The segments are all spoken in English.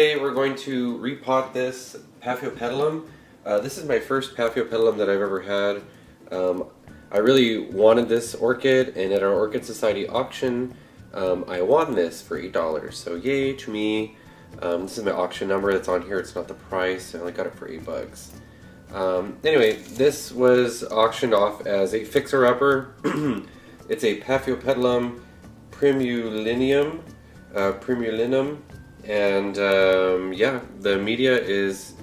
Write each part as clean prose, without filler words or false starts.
today we're going to repot this Paphiopedilum. This is my first Paphiopedilum that I've ever had. I really wanted this orchid, and at our Orchid Society auction, I won this for $8. So yay to me. This is my auction number that's on here. It's not the price. I only got it for $8. Anyway, this was auctioned off as a fixer-upper. It's a Paphiopedilum primulinum. And yeah, the media is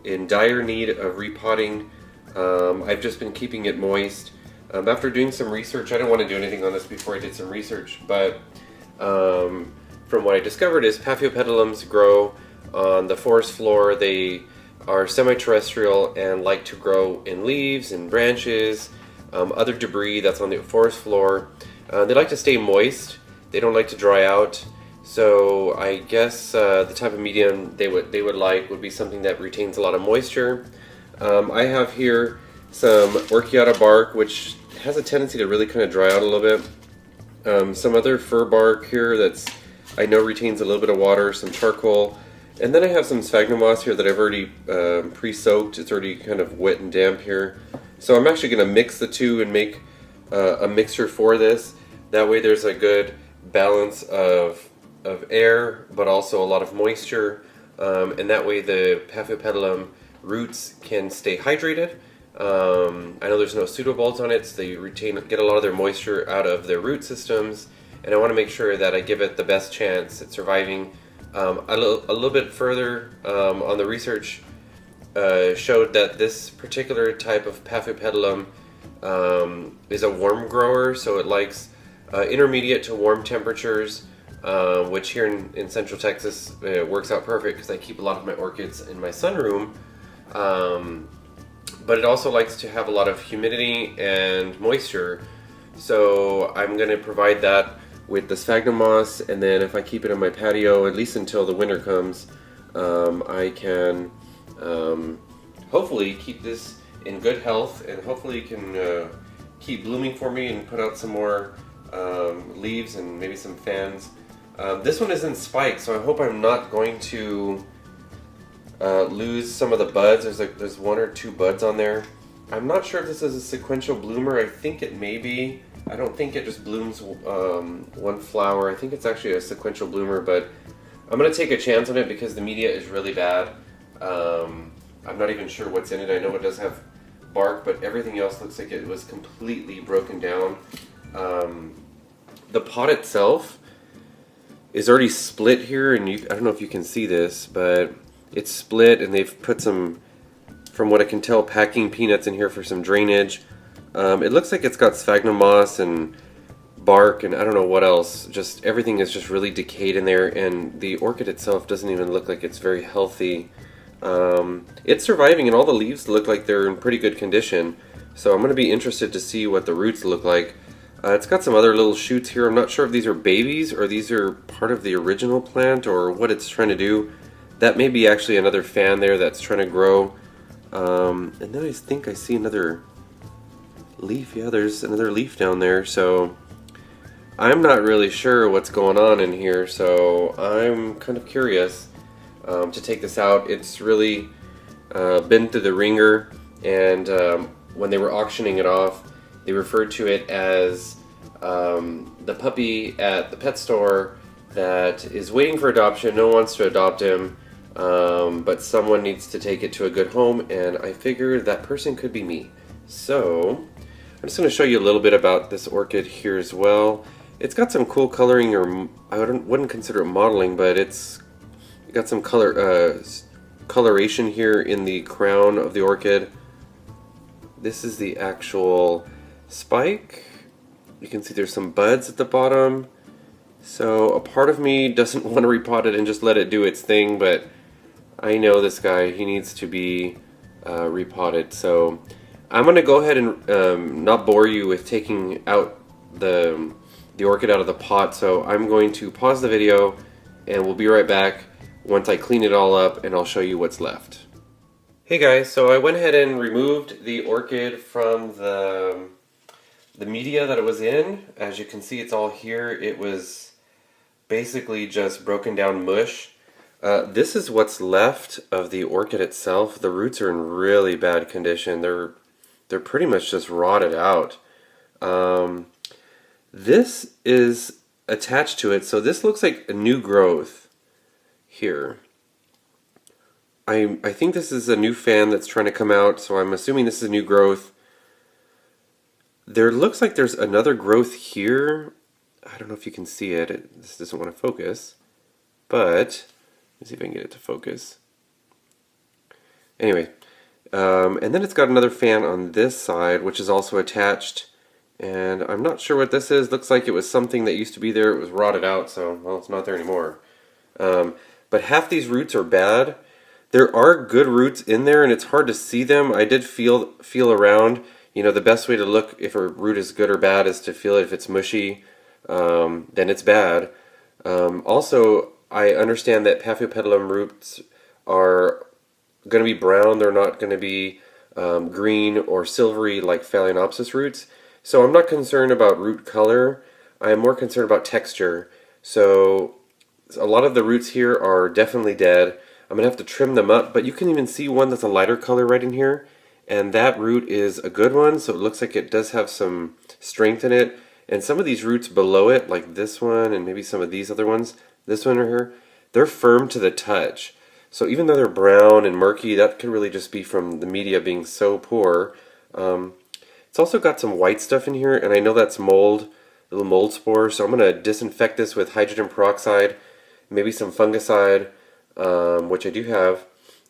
in dire need of repotting. I've just been keeping it moist. After doing some research, I didn't want to do anything on this before I did some research, but from what I discovered is Paphiopedilums grow on the forest floor. They are semi-terrestrial and like to grow in leaves and branches, other debris that's on the forest floor. They like to stay moist. They don't like to dry out. So I guess the type of medium they would like would be something that retains a lot of moisture. I have here some Orchiata bark, which has a tendency to really kind of dry out a little bit. Some other fir bark here that's I know retains a little bit of water, some charcoal, and then I have some sphagnum moss here that I've already pre-soaked. It's already kind of wet and damp here. So I'm actually going to mix the two and make a mixture for this. That way there's a good balance of air, but also a lot of moisture, and that way the Paphiopedilum roots can stay hydrated. I know there's no pseudobulbs on it, so they get a lot of their moisture out of their root systems, and I want to make sure that I give it the best chance at surviving. A little bit further on the research showed that this particular type of Paphiopedilum is a worm grower, so it likes intermediate to warm temperatures, which here in Central Texas works out perfect because I keep a lot of my orchids in my sunroom. But it also likes to have a lot of humidity and moisture, so I'm going to provide that with the sphagnum moss, and then if I keep it in my patio, at least until the winter comes, I can hopefully keep this in good health, and hopefully it can keep blooming for me and put out some more leaves and maybe some fans. This one is in spikes, so I hope I'm not going to lose some of the buds. There's one or two buds on there. I'm not sure if this is a sequential bloomer. I think it may be. I don't think it just blooms one flower. I think it's actually a sequential bloomer, but I'm going to take a chance on it because the media is really bad. I'm not even sure what's in it. I know it does have bark, but everything else looks like it was completely broken down. The pot itself is already split here, and I don't know if you can see this, but it's split, and they've put some, from what I can tell, packing peanuts in here for some drainage. It looks like it's got sphagnum moss and bark and I don't know what else. Just everything is just really decayed in there, and the orchid itself doesn't even look like it's very healthy. It's surviving, and all the leaves look like they're in pretty good condition. So I'm going to be interested to see what the roots look like. It's got some other little shoots here. I'm not sure if these are babies or these are part of the original plant or what it's trying to do. That may be actually another fan there that's trying to grow. And then I think I see another leaf. Yeah, there's another leaf down there. So I'm not really sure what's going on in here. So I'm kind of curious to take this out. It's really been through the ringer, and when they were auctioning it off, they referred to it as the puppy at the pet store that is waiting for adoption. No one wants to adopt him, but someone needs to take it to a good home, and I figured that person could be me. So I'm just going to show you a little bit about this orchid here as well. It's got some cool coloring, or I wouldn't consider it modeling, but it's got some coloration here in the crown of the orchid. This is the actual spike. You can see there's some buds at the bottom. So a part of me doesn't want to repot it and just let it do its thing, but I know this guy, he needs to be repotted. So I'm going to go ahead and not bore you with taking out the orchid out of the pot. So I'm going to pause the video, and we'll be right back once I clean it all up, and I'll show you what's left. Hey guys, so I went ahead and removed the orchid from the media that it was in. As you can see, it's all here. It was basically just broken down mush. This is what's left of the orchid itself. The roots are in really bad condition. They're pretty much just rotted out. This is attached to it, so this looks like a new growth here. I think this is a new fan that's trying to come out, so I'm assuming this is a new growth. There looks like there's another growth here. I don't know if you can see it. This doesn't want to focus, but let's see if I can get it to focus. Anyway, and then it's got another fan on this side, which is also attached. And I'm not sure what this is. Looks like it was something that used to be there. It was rotted out, so, well, it's not there anymore. But half these roots are bad. There are good roots in there, and it's hard to see them. I did feel around. You know, the best way to look if a root is good or bad is to feel it. If it's mushy, then it's bad. Also, I understand that Paphiopedilum roots are going to be brown. They're not going to be green or silvery like Phalaenopsis roots. So I'm not concerned about root color. I am more concerned about texture. So a lot of the roots here are definitely dead. I'm going to have to trim them up, but you can even see one that's a lighter color right in here. And that root is a good one, so it looks like it does have some strength in it. And some of these roots below it, like this one and maybe some of these other ones, this one right here, they're firm to the touch. So even though they're brown and murky, that could really just be from the media being so poor. It's also got some white stuff in here, and I know that's mold, little mold spores, so I'm going to disinfect this with hydrogen peroxide, maybe some fungicide, which I do have,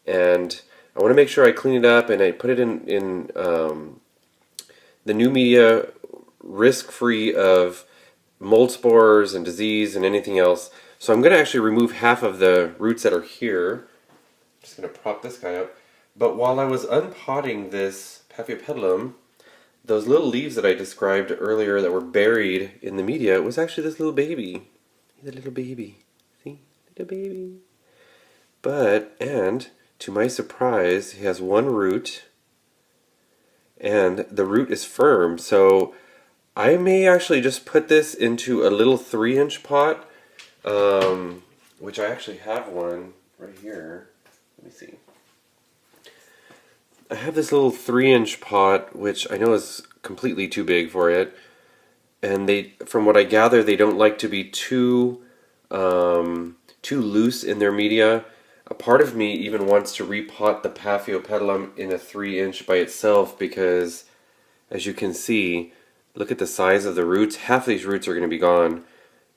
and I want to make sure I clean it up and I put it in the new media risk-free of mold spores and disease and anything else. So I'm going to actually remove half of the roots that are here. I'm just going to prop this guy up. But while I was unpotting this Paphiopedilum, those little leaves that I described earlier that were buried in the media, it was actually this little baby. The little baby. See? Little baby. But, and to my surprise, he has one root, and the root is firm. So I may actually just put this into a little 3-inch pot, which I actually have one right here. Let me see. I have this little 3-inch pot, which I know is completely too big for it. And they, from what I gather, they don't like to be too loose in their media. A part of me even wants to repot the Paphiopedilum in a 3-inch by itself because, as you can see, look at the size of the roots. Half of these roots are going to be gone.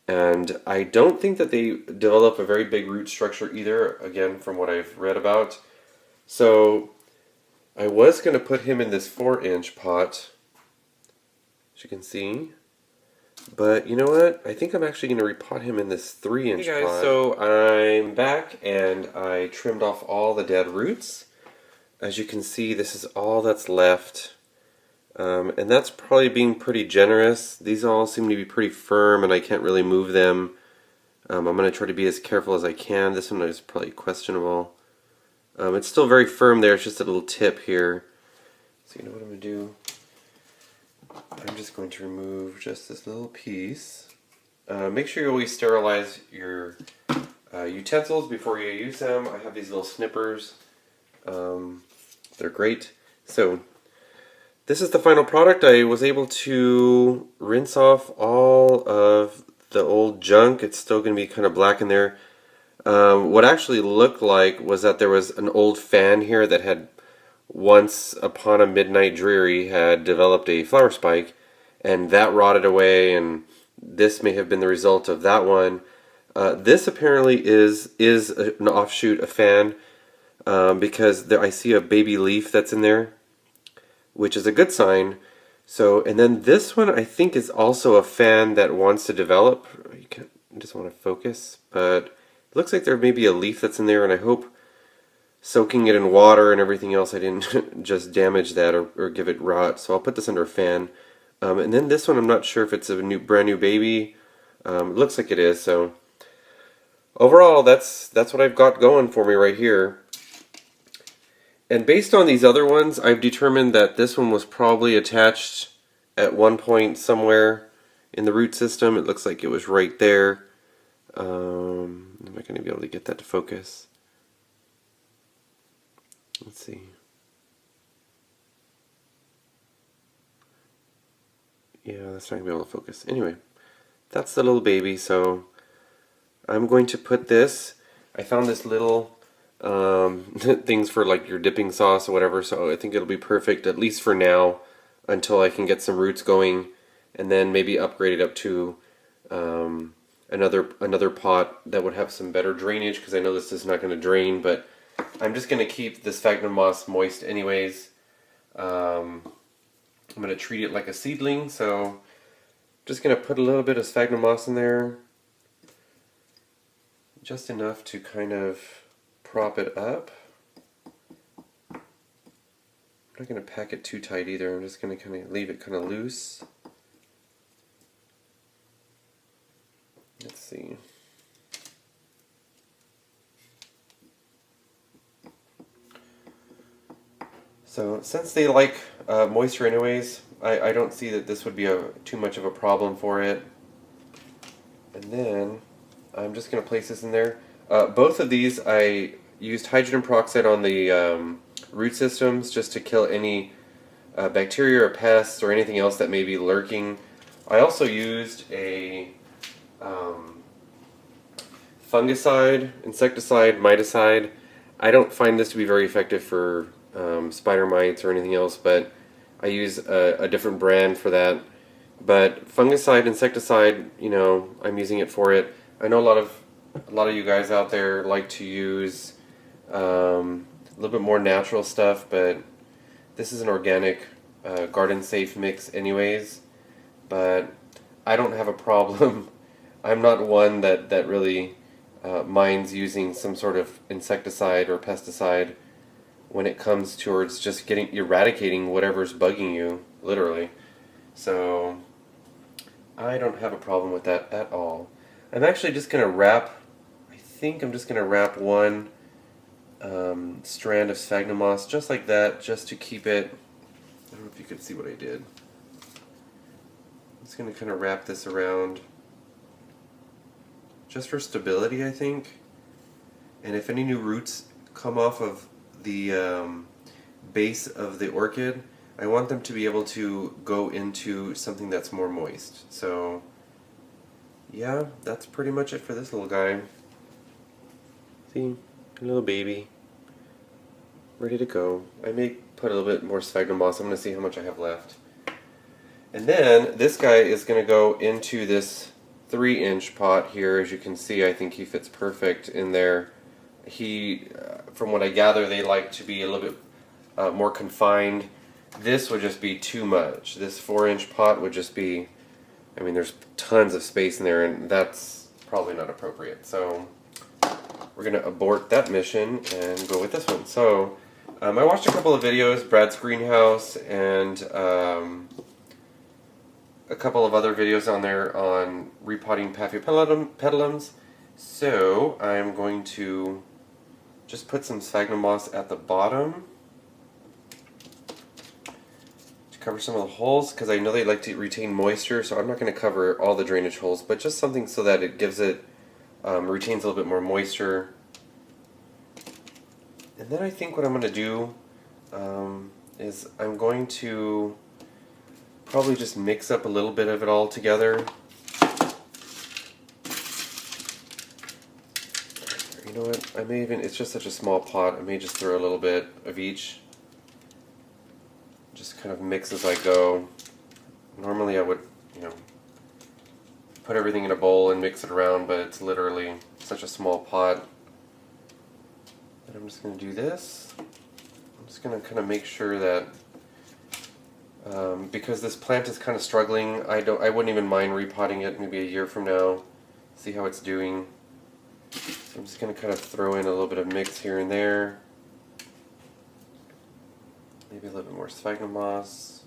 And I don't think that they develop a very big root structure either, again, from what I've read about. So I was going to put him in this 4-inch pot, as you can see. But you know what? I think I'm actually going to repot him in this 3-inch pot. Hey guys, so I'm back and I trimmed off all the dead roots. As you can see, this is all that's left. And that's probably being pretty generous. These all seem to be pretty firm and I can't really move them. I'm going to try to be as careful as I can. This one is probably questionable. It's still very firm there, it's just a little tip here. So you know what I'm going to do? I'm just going to remove just this little piece. Make sure you always sterilize your utensils before you use them. I have these little snippers. They're great. So this is the final product. I was able to rinse off all of the old junk. It's still going to be kind of black in there. What actually looked like was that there was an old fan here that had once upon a midnight dreary had developed a flower spike, and that rotted away, and this may have been the result of that one. This apparently is an offshoot, a fan, because I see a baby leaf that's in there, which is a good sign. So, and then this one I think is also a fan that wants to develop. I just want to focus, but it looks like there may be a leaf that's in there, and I hope soaking it in water and everything else I didn't just damage that or give it rot. So I'll put this under a fan. And then this one I'm not sure if it's a brand new baby. It looks like it is. So overall that's what I've got going for me right here. And based on these other ones, I've determined that this one was probably attached at one point somewhere in the root system. It looks like it was right there. Am I going to be able to get that to focus? Let's see. Yeah, that's not going to be able to focus. Anyway, that's the little baby, so I'm going to put this. I found this little things for like your dipping sauce or whatever, so I think it'll be perfect, at least for now, until I can get some roots going, and then maybe upgrade it up to another pot that would have some better drainage, because I know this is not going to drain, but I'm just going to keep this sphagnum moss moist anyways. I'm going to treat it like a seedling, so just going to put a little bit of sphagnum moss in there, just enough to kind of prop it up. I'm not going to pack it too tight either. I'm just going to kind of leave it kind of loose. Let's see. So since they like moisture anyways, I don't see that this would be too much of a problem for it. And then I'm just going to place this in there. Both of these I used hydrogen peroxide on the root systems just to kill any bacteria or pests or anything else that may be lurking. I also used a fungicide, insecticide, miticide. I don't find this to be very effective for spider mites or anything else, but I use a different brand for that. But fungicide, insecticide, you know, I'm using it for it. I know a lot of you guys out there like to use a little bit more natural stuff, but this is an organic, garden safe mix anyways. But I don't have a problem. I'm not one that really minds using some sort of insecticide or pesticide when it comes towards just eradicating whatever's bugging you, literally. So I don't have a problem with that at all. I'm actually just going to wrap, I think I'm just going to wrap one strand of sphagnum moss just like that, just to keep it, I don't know if you could see what I did. I'm just going to kind of wrap this around just for stability, I think. And if any new roots come off of the base of the orchid, I want them to be able to go into something that's more moist. So yeah, that's pretty much it for this little guy. See, a little baby, ready to go. I may put a little bit more sphagnum moss. I'm going to see how much I have left. And then this guy is going to go into this 3-inch pot here. As you can see, I think he fits perfect in there. He, from what I gather, they like to be a little bit more confined. This would just be too much. This 4-inch pot would just be, I mean, there's tons of space in there, and that's probably not appropriate. So we're going to abort that mission and go with this one. So I watched a couple of videos, Brad's Greenhouse, and a couple of other videos on there on repotting Paphiopedilums. So I'm going to just put some sphagnum moss at the bottom to cover some of the holes, because I know they like to retain moisture, so I'm not going to cover all the drainage holes, but just something so that it gives it, retains a little bit more moisture. And then I think what I'm going to do is I'm going to probably just mix up a little bit of it all together. You know what, I may even, it's just such a small pot, I may just throw a little bit of each. Just kind of mix as I go. Normally I would, you know, put everything in a bowl and mix it around, but it's literally such a small pot. And I'm just going to do this. I'm just going to kind of make sure that because this plant is kind of struggling, I wouldn't even mind repotting it maybe a year from now, see how it's doing. So I'm just going to kind of throw in a little bit of mix here and there. Maybe a little bit more sphagnum moss.